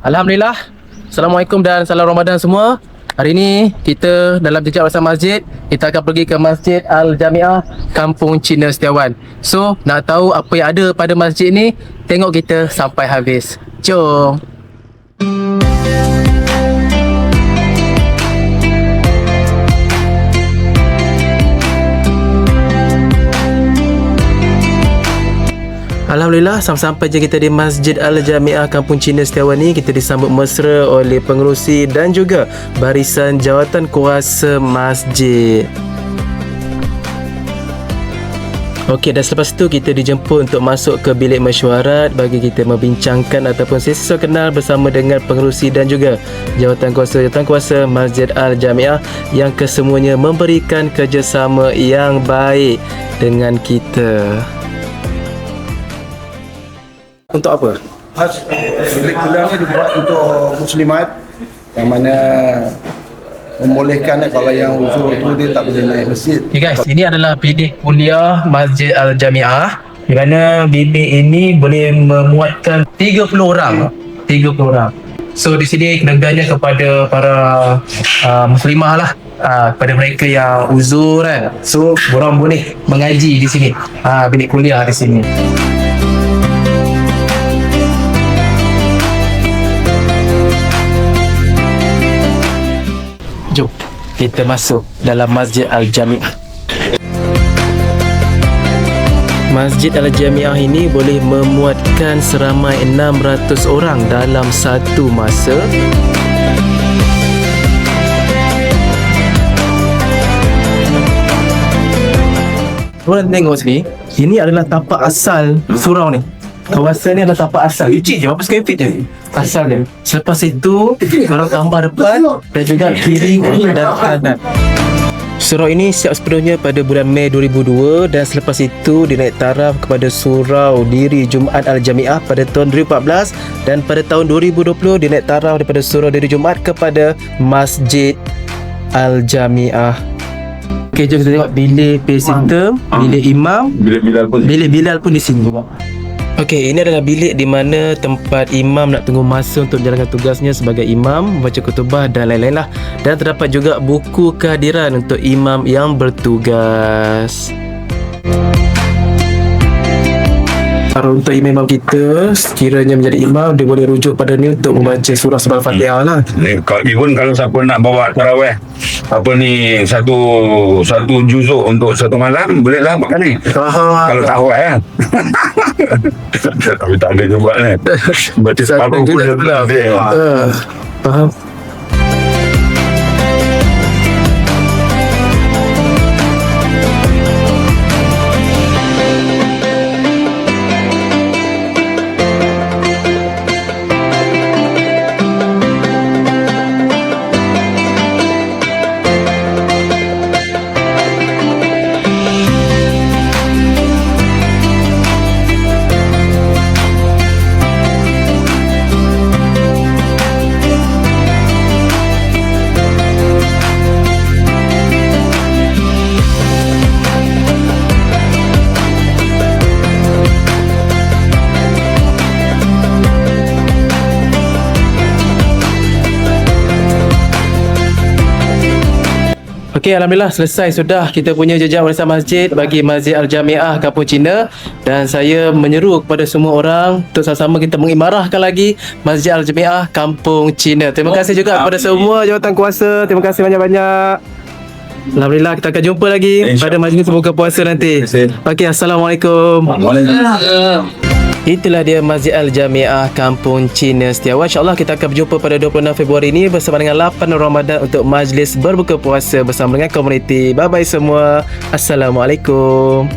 Alhamdulillah. Assalamualaikum dan salam Ramadan semua. Hari ini kita dalam Jejak Bersama Masjid, kita akan pergi ke Masjid Al-Jamiah Kampung Cina Setiawan. So, nak tahu apa yang ada pada masjid ni, tengok kita sampai habis. Jom. Alhamdulillah, sampai je kita di Masjid Al-Jamiah Kampung Cina Setiawan ni. Kita disambut mesra oleh pengerusi dan juga barisan jawatan kuasa masjid. Okey, dan selepas tu kita dijemput untuk masuk ke bilik mesyuarat bagi kita membincangkan ataupun sesi kenal bersama dengan pengerusi dan juga jawatan kuasa Masjid Al-Jamiah yang kesemuanya memberikan kerjasama yang baik dengan kita. Untuk apa? Bilik kuliah ni dibuat untuk muslimat yang mana membolehkan kalau yang uzur tu dia tak boleh naik masjid. Okay guys, ini adalah bilik kuliah Masjid Al-Jamiah di mana bilik ini boleh memuatkan 30 orang. 30 orang. So di sini kenegaranya kepada para muslimah lah, kepada mereka yang uzur kan. So orang boleh mengaji di sini. Bilik kuliah di sini. Jom kita masuk dalam Masjid Al-Jamiah. Masjid Al-Jamiah ini boleh memuatkan seramai 600 orang dalam satu masa. Korang tengok sini, ini adalah tapak asal surau ni. Kawasan ni adalah tapak asal. Kecil je, berapa square feet je asal dia. Selepas itu, korang tambah depan dan juga kiri dan kanan. Surau ini siap sepenuhnya pada bulan Mei 2002 dan selepas itu dinaik taraf kepada Surau Diri Jumaat Al-Jamiah pada tahun 2014 dan pada tahun 2020 dinaik taraf daripada Surau Diri Jumaat kepada Masjid Al-Jamiah. Okey, jom kita tengok bilik sistem, bilik imam, bilik Bilal pun di sini. Okey, ini adalah bilik di mana tempat imam nak tunggu masa untuk menjalankan tugasnya sebagai imam, membaca khutbah dan lain-lain lah. Dan terdapat juga buku kehadiran untuk imam yang bertugas. Untuk imam kita, sekiranya menjadi imam, dia boleh rujuk pada ni untuk membaca surah Al-Fatihah lah. Even kalau siapa nak bawa tarawih satu juzuk untuk satu malam, bolehlah buat ni. Kalau tarawih kan. Tapi tak boleh buat ni. Berarti apa pun dia. Faham. Okey, alhamdulillah selesai sudah kita punya jejak bersama masjid bagi Masjid Al-Jamiah Kampung Cina dan saya menyeru kepada semua orang untuk sama-sama kita mengimarahkan lagi Masjid Al-Jamiah Kampung Cina. Terima kasih juga kepada semua jawatan kuasa. Terima kasih banyak-banyak. Alhamdulillah, kita akan jumpa lagi pada majlis buka puasa nanti. Okey, assalamualaikum. Waalaikumsalam. Itulah dia Masjid Al-Jamiah Kampung Cina Setiawan. InsyaAllah kita akan berjumpa pada 26 Februari ini bersama dengan 8 Ramadan untuk majlis berbuka puasa bersama dengan komuniti. Bye-bye semua. Assalamualaikum.